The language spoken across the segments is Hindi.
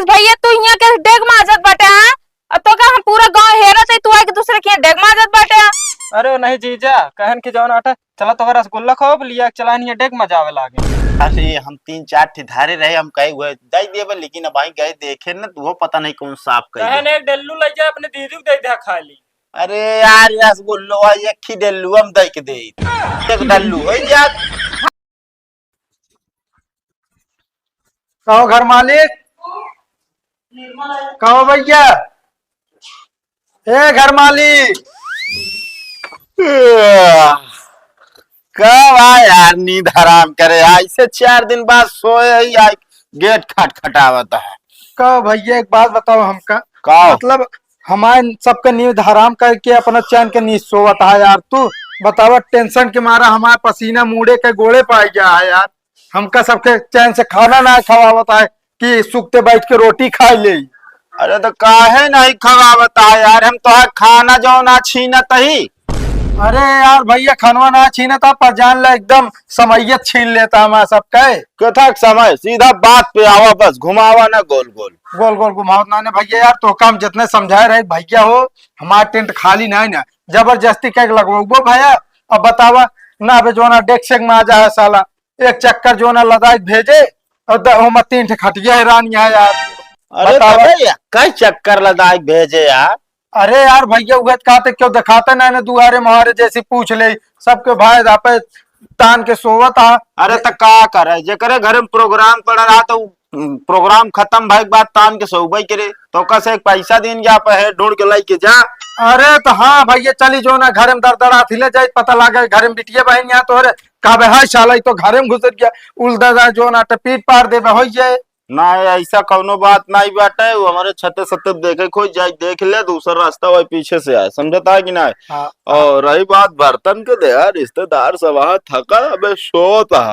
बस भैया तू यहाँ के डेग माजत बाटे हाँ तो का हम पूरा गांव हेरत है तू आके दूसरे के डेग माजत बाटे हाँ? अरे नहीं जीजा कहन के जौन आटा चला तो रसगुल्ला खाओ लिया चला नहीं डेग मजावे लागे। अरे हम 3-4 ठिधारे रहे, हम कहे हुए दे दिए लेकिन अब भाई गए देखे न तो वो पता नहीं कौन साफ कहन कहे। एक डल्लू ले जा अपने दीदी को दे दे खा ली। अरे यार रसगुल्लो एक ही डेल्लू हम दे के दे एक डल्लू हो जा। कहो घर मालिक, कहो भैया, ए घर मालिक। कब आ यार नींद हराम करे ऐसे 4 दिन बाद सोए ही आ गेट खटखटावत है। कहो भैया एक बात बताओ हमका, कहो मतलब हमारे सबका नींद हराम करके अपना चैन के नींद सोवत है यार। तू बतावा टेंशन के मारा हमारा पसीना मुड़े के गोले पाई गया है यार। हमका सबके चैन से खाना ना खवावत है कि सुखते बैठ के रोटी खा ले। अरे तो काहे नहीं खवावत है यार, हम तो खाना जो ना छीनत ही। अरे यार भैया खनवा ना छीनता पर जान ले एकदम समयत छीन लेता हमारा सब कहे। कथक समय सीधा बात पे आवा, बस घुमावा ना गोल गोल गोल गोल घुमाओ ना भैया यार। तो काम जितने समझाए रहे भैया हो, हमारा टेंट खाली नहीं ना जबरदस्ती क्या लगवाओ भैया। अब बतावा ना अबे जो ना डेक शेक में आ जाए साला एक चक्कर जो ना लदाई भेजे और 3 खटिया हैरान है यार। अरे कई चक्कर लदाई भेजे यार। अरे यार भैया उगत कहते क्यों दिखाते ना दुआरे मुहारे जैसी पूछ ले सबके भाई पे तान के सोवत आ। अरे तो का करे जे करे घर में प्रोग्राम पड़ रहा तो प्रोग्राम खत्म भाई बात तान के सोबई करे तो कसे पैसा दिन जा पे है ढूंढ के लाई के जा। अरे तो हाँ भैया चली जो ना घर में दरदरा थिले जाए पता लगे घर में बिटिया बहन यहाँ तो कहबे हाय शाला तो घर में घुसर गया उल्दा जो ना पीट पार देवे हो जाए ना ऐसा कौनो बात नहीं बाटे। वो हमारे छते सत्ते देखे खोज जाए देख ले दूसरा रास्ता वही पीछे से आए, समझता है कि ना। हाँ। और रही बात बर्तन के दे यार रिश्तेदार सब थका अबे सोता।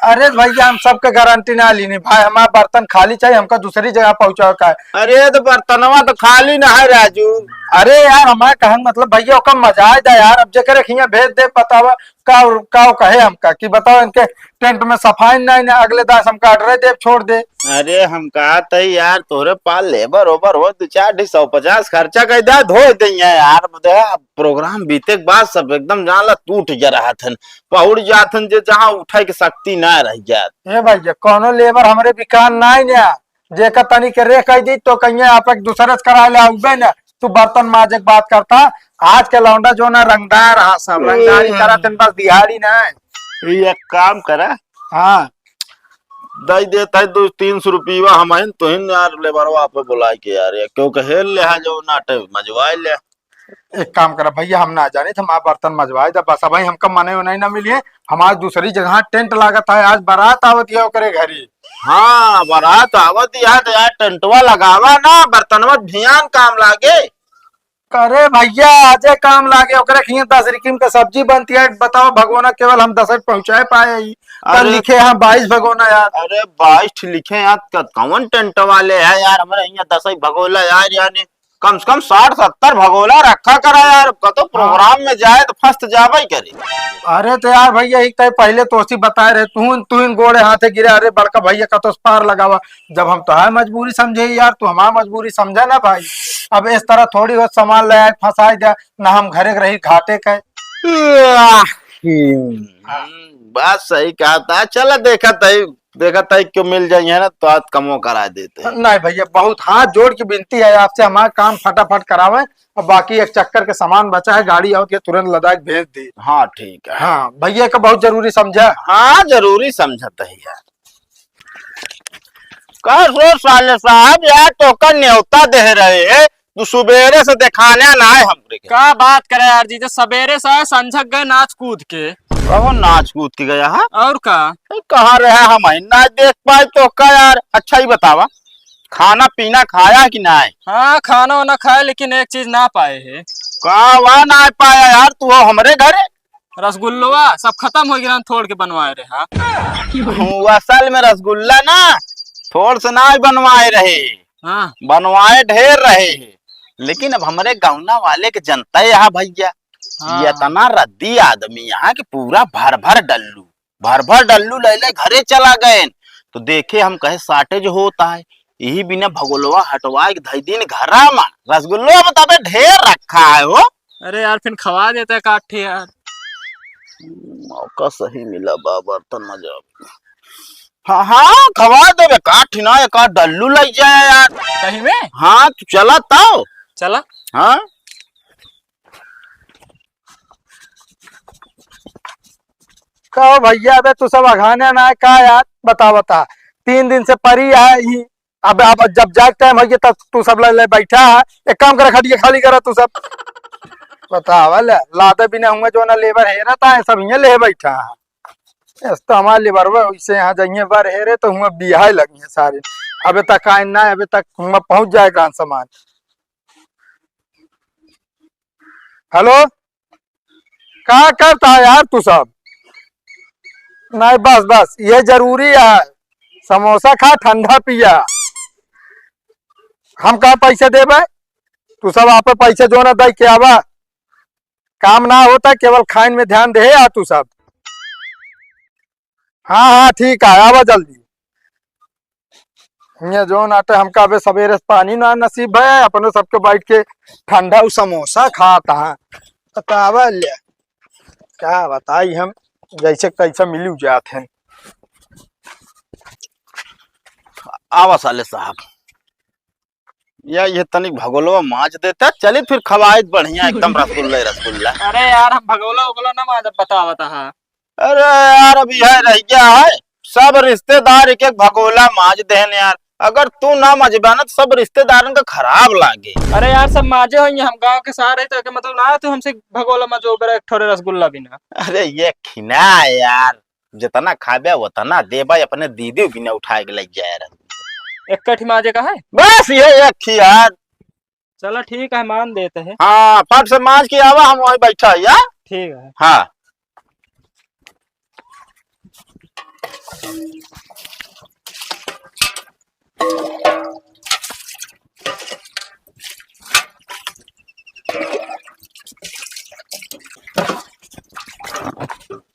अरे भैया हम सबके गारंटी ना ली भाई, हमारा बर्तन खाली चाहिए हमका दूसरी जगह पहुंचाओ का है। अरे तो बर्तनवा तो खाली ना है राजू। अरे यार हमारे कहन मतलब भैया कम मजा आए यार। अब जकर खिया भेज दे बतावा का कहे हमका कि बताओ इनके टेंट में सफाई नहीं ना अगले दास हमका ऑर्डर दे छोड़ दे। अरे हम कहा था यार तोरे पाल लेबर ओबर हो 2-4-150 खर्चा कर दे धो दे यार। प्रोग्राम बीते के बाद सब एकदम जाला टूट जा रहा था पहुड़ जाथन जे जहाँ उठे के शक्ति ना रह जात। ए भैया कोनो लेबर हमरे बिकान नहीं ना जेका तनी के रे कह दी तो कहीं आप एक दूसरे से करा ले आउबे ना। तू बर्तन माजे की बात करता आज के लौंडा जो ना रंगदार रहा सब रंगदारी करा तेन बस दिहाड़ी ना। एक काम करा हाँ दई देता है 200-300 रुपया हम तो यार लेबरवा पे बुला के यार क्योंकि हेल ले जो नाटे मजवाए ले। एक काम करा भैया हम ना जाने थे हमारा बर्तन मजवाए था बस भाई हमका मने नहीं ना मिलिए हमारी दूसरी जगह टेंट लागत है। आज बारात आवत है करे घरी। हाँ बारात आवत यार तो यार टेंटवा लगावा ना बर्तनवा ध्यान काम लागे। अरे भैया आजे काम लागे ओकरे खिया 10 रिकीम का सब्जी बनती है बताओ भगवाना केवल हम 10 पहुंचाए पाए ही कल लिखे हैं 22 भगोना यार। अरे 22 लिखे यार कौन टेंट वाले है यार हमारे यहाँ 10 भगोला यार यानी कम से कम 60-70 भगोला रखा करा यार कतो प्रोग्राम में जाए तो फर्स्ट जावे करे। अरे तो यार भैया एक तो पहले तो उसी बताए रहे तू इन गोड़े हाथे गिरे। अरे बड़का भैया का तो पार लगावा जब हम तो है मजबूरी समझे यार तू हमारा मजबूरी समझा ना भाई। अब इस तरह थोड़ी बहुत सामान ले आए फंसा दिया ना हम घरे रही घाटे का। बात सही कहा था चल देखा था क्यों मिल जाइए ना तो आज कमो करा देते हैं। नहीं भैया बहुत हाथ जोड़ की विनती है आपसे हमारा काम फटाफट करावे और बाकी एक चक्कर के सामान बचा है गाड़ी आओ तुरंत लद्दाख भेज दी। हाँ ठीक है। हाँ भैया का बहुत जरूरी समझा। हाँ जरूरी समझता है यार। कहो साले साहब यार टोकन न्योता दे रहे है तू सुबेरे से दिखाने ना है हमरे क्या बात करे यार जी सवेरे से संझक गए नाच कूद के। कहो नाच कूद के गया है और का कहाँ रहे हम ना देख पाए तो का यार। अच्छा ही बतावा खाना पीना खाया कि ना है। हाँ खाना वाना खाए लेकिन एक चीज ना पाए है। कहा ना पाया यार तू हमरे घरे रसगुल्लवा सब खत्म हो गया थोड़ के बनवाए रहे। हाँ असल में रसगुल्ला ना थोड़ से ना बनवाए रहे हाँ बनवाए ढेर रहे लेकिन अब हमारे गाँवना वाले के जनता है यहाँ भैया हाँ। ये इतना रद्दी आदमी यहाँ के पूरा भर भर डल्लू ले घरे चला गए तो देखे हम कहे शार्टेज होता है यही बिना भगोलवा हटवा के धई दिन घरा में रसगुल्लो बताबे ढेर रखा है हो। अरे यार फिर खवा देते हैं काठे यार। मौका सही मिला बा बर्तन में जाओ। हाँ हाँ खवा देबे काठ ना एक डल्लू लग जाए यार कहीं में। हाँ तू चला ताओ चला। हाँ कहो भैया अबे तू सब अघाने ना है का यार, बता 3 दिन से परी है ही। अब जब जाग टाइम हो गया तब तू सब ले बैठा है। एक काम कर खटिया खाली करा तू सब। बतावा लादे बिना हुआ जो ना लेबर है रहता है सब यहाँ ले बैठा है। तो हमारे लेबर वैसे यहाँ जाइए बार है रे तो हुआ बिहा लगी है सारे। अबे तक आए ना अबे तक हुआ पहुंच जाएगा सामान। हेलो क्या करता है यार तू सब। नहीं बस ये जरूरी है। समोसा खा ठंडा पिया। हम कहा पैसे देबे तू सब आप पैसे जो ना दे के आवा। काम ना होता केवल खाइन में ध्यान दे आ तू सब। हाँ ठीक है आवा जल्दी। ये जो नाटे हमका अबे सवेरे पानी ना नसीब है अपने सबके बैठ के ठंडा समोसा खाता है। बतावा ले क्या बताई हम जैसे कैसे मिलू जाते हैं। आवा साले साहब या ये तनिक भगोलवा माज देता चलिए फिर खवाइत बढ़िया एकदम रसगुल्ला। अरे यार हम भगोला उगला ना माजब बतावता है। अरे यार अभी है रह गया है सब रिश्तेदार एक एक भगोला माज देन यार। अगर तू ना मजबा ना तो सब रिश्तेदारों का खराब लागे। अरे यार सब माजे होंगे हम गांव के सारे तो के मतलब ना तो हमसे भगोला मजो बेरा एक ठोरे रसगुल्ला बिना। अरे ये खिना है यार जितना खाबे उतना देबा अपने दीदी बिना उठाए के लग जाए एक कठी माजे का है बस ये एक खी यार। चलो ठीक है मान देते हैं। हाँ फट से माज के आवा हम वही बैठा है यार। ठीक है। हाँ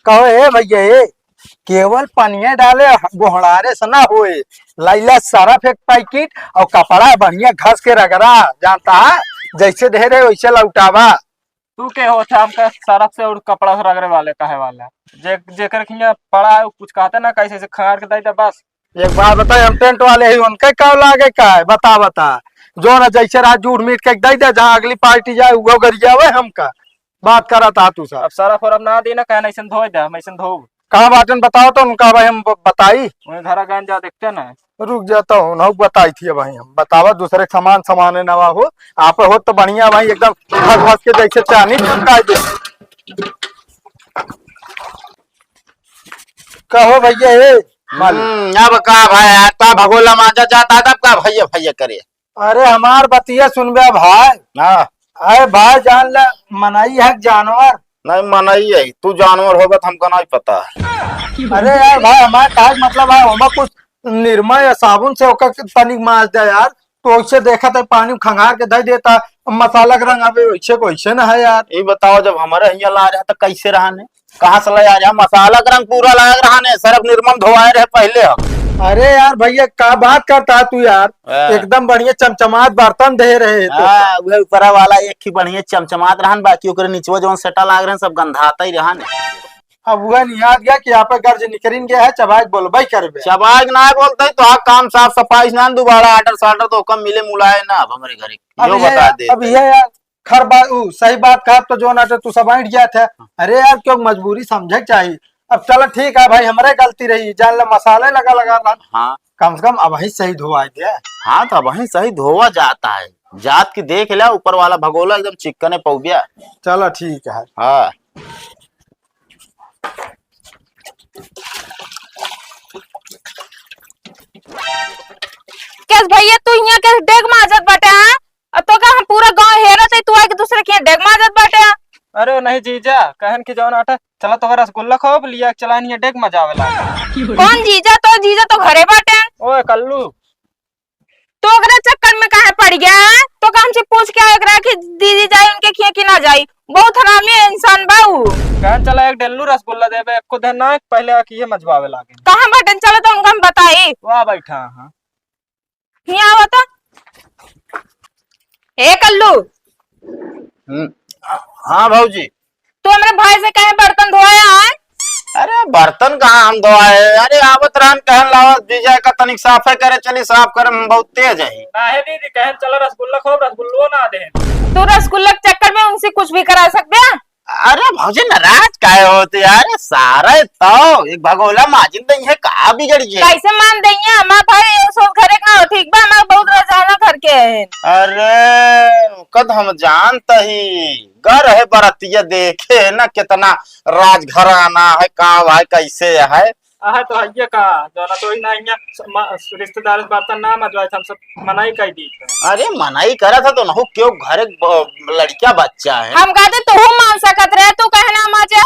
कहो ए भैया ए केवल पनिया डाले गोहड़ारे से ना होए। लाइला सरफ एक पैकेट और कपड़ा बढ़िया घस के रगड़ा जानता है जैसे दे रहे वैसे लौटावा। तू के होता हमका सरफ से और कपड़ा से रगड़े वाले कहे वाला जेकर खिया पड़ा है कुछ कहता ना कैसे से खार के दे बस। एक बात बताए हम टेंट वाले ही उनके क्या लागे का है बता जो ना जैसे रात जूठ मीट के दे दे जहाँ अगली पार्टी जाए वो गरिया हुए हमका बात करा था तू सब। अब सरफ और अब ना दी ना कहना ऐसा धो दे हम ऐसा धो कहाँ बाटन बताओ तो उनका भाई हम बताई घर गान जा देखते ना। रुक जाता हूँ ना बताई थी भाई हम बतावा दूसरे सामान समाने नवा हो आप हो तो बढ़िया भाई एकदम घस घस के जैसे चानी चमका दे। कहो भैया ए अब का भाई आता भगोला माजा जाता तब का भैया भैया करे। अरे हमार बतिया सुनबे भाई। हाँ अरे भाई जान ले मनाई है जानवर नहीं मनाई है तू जानवर होगा तो हमको नहीं पता। अरे यार भाई हमारे काज मतलब है हम कुछ निर्मा या साबुन से होकर तनिक माज दे यार तो वैसे देखा था पानी खंगार के दे देता मसाला का रंग अभी वैसे को वैसे ना है यार। ये बताओ जब हमारे यहाँ ला रहा था कैसे रहने कहाँ से ला रहा मसाला का रंग पूरा लग रहा ने सरफ निर्मम धोआए रहे पहले हम। अरे यार भैया क्या बात करता है तू यार एकदम बढ़िया चमचमात बर्तन दे रहे तो। ऊपर वाला एक ही बढ़िया चमचमात रहन बाकी ओकरे नीचवा जो सेटा लाग रहे सब गंधाता ही रहन। अब वह नहीं याद गया कि यहाँ पे गर्ज निकरिन गया है चबाक बोलबे करबे चबाक ना बोलते तो हाँ काम साफ सफाई ना दोबारा आर्डर सार्डर तो कम मिले मुलाये ना अब हमारे घरे जो बता दे। अब ये यार खर बात सही बात कहा तो जो नाटे तू सब बैठ गया था। अरे यार क्यों मजबूरी समझे चाहिए। अब चलो ठीक है भाई हमारे गलती रही जान ले मसाले लगा हाँ कम से कम अब ही सही धोआ दे। हाँ तो वही सही धोवा जाता है जात की देख लिया ऊपर वाला भगोला एकदम चिकने पौबिया। चलो ठीक है। हाँ कैस भैया तू यहाँ के डेग माजत बाटे तो का हम पूरा गांव हेरत है तू आके दूसरे के डेग माजत बाटे। अरे नहीं जीजा कहन के जौन आटा चला तो रसगुल्ला खाओ लिया चला नहीं डेग मजा आवेला। कौन जीजा तो घरे बाटे। ओए कल्लू तो अगर चक्कर में काहे पड़ गया तो का हमसे पूछ के आया कि दीदी जाए उनके खिया कि ना जाई बहुत हरामी इंसान बाऊ। कहन चला एक डेल्लू रसगुल्ला देबे को देना पहले आके ये मजवावे लागे कहां बाटन चलो तो उनको हम बताई वाह बैठा। हाँ यहाँ आओ तो। ए कल्लू, हाँ भाऊजी। तू हमारे भाई से कहे बर्तन धोया है? अरे बर्तन कहाँ हम धोआए, अरे आवत रहन कहन लावत विजय का तनिक साफे करे, चली साफ करे, हम बहुत तेज है। काहे दीदी कहन चलो रसगुल्ला खूब रसगुल्लो ना दे। तू रसगुल्ला के चक्कर में उनसे कुछ भी करा सकते हैं? अरे भाऊजी नाराज काहे होते यार, सारा तो एक भगोला माजिन नहीं है, कहा बिगड़ गए। कैसे मान देंगे हमारा भाई, ये सब घरे का हो ठीक बा, हमारा बहुत रोजाना घर के है। अरे कद हम जानता ही घर है बरतिया, देखे है ना कितना राजघराना है, कहाँ है कैसे है। आहे तो हइये का जना तो ही ना रिश्तेदार से बर्तन ना मजवाए, हम सब मनाई कर दी। अरे मनाई करा था तो ना हो, क्यों घर लड़का बच्चा है। हम कहते तू मान सकत रहे, तू कहना मजा।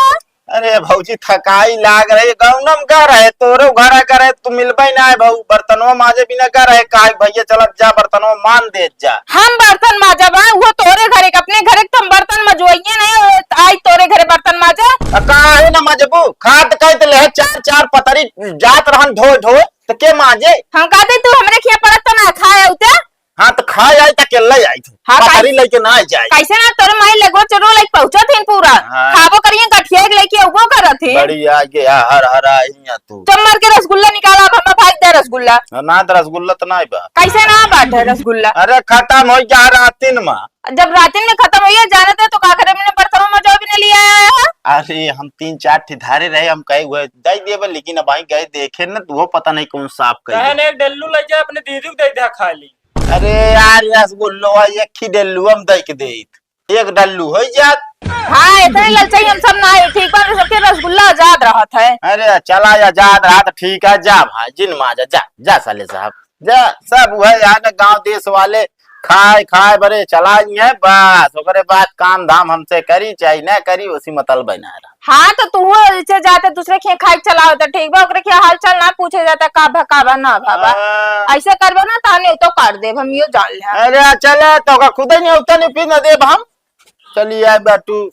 अरे भाऊजी थकाई लाग रही, गौनम का रहे तोरो घर करे, तू मिलबे ना है भाऊ, बर्तनों माजे बिना का रहे, काहे भैया चलत जा बर्तनों मान दे जा। हम बर्तन माजा बा, वो तोरे घरे अपने घरे तुम बर्तन मजवाइए नहीं, आई तोरे घरे बर्तन माजा। कहा है ना मजबू, खात कहते ले चार चार पतरी जात रहन धो धो तो के माजे। हम कहते तू हमरे खिया पड़त तो ना खाए उते। हाँ तो खा जाए तो अकेला आई थी, हाँ, पतरी लेके ना जाए। कैसे ना तोरे माई लगो चलो लाइक पहुंचा थीन पूरा। हाँ। खाबो करिए गठिया के लेके वो करत थी। बढ़िया गया हर हर आई तू। तुम मर के रसगुल्ला निकाला, अब हम भाग दे रसगुल्ला। ना तो रसगुल्ला तो नहीं बा। कैसे ना बांटे रसगुल्ला? अरे खत्म हो जा रातिन में। जब रातिन में खत्म हुई जाने थे तो का करे, मैंने बर्तनों में जो भी नहीं लिया है। अरे हम 3-4 ठिधारे रहे, हम कहे हुए दे दिए, लेकिन अब आई गए देखे ना तो वो पता नहीं कौन साफ कर। कहन एक डेल्लू ले जा अपने दीदी को दे दे खाली। अरे यार रसगुल्लो एक ही डल्लू हम दे के दे, एक डल्लू हो जात। हाँ इतने ललचाई हम सब ना है, ठीक बा, सबके रसगुल्ला आजाद रहत है। अरे चला आजाद रहा तो ठीक है, जा भाई जिन माजा जा जा साले साहब जा, सब वह यहाँ गांव देश वाले खाए खाए बड़े चला है, बस ओकरे बाद काम धाम हमसे करी चाहे न करी उसी मतलब बना रहा। हाँ तो तू इसे जाते दूसरे खे खाए चलाओ तो ठीक बा, ओकरे खे हाल चाल ना पूछे जाता का भकाबा ना भाबा। ऐसे करबो ना ताने तो कर दे, हम यो जान ले। अरे चले तो खुद ही नहीं उतना नहीं पीना दे हम, चलिए बाटू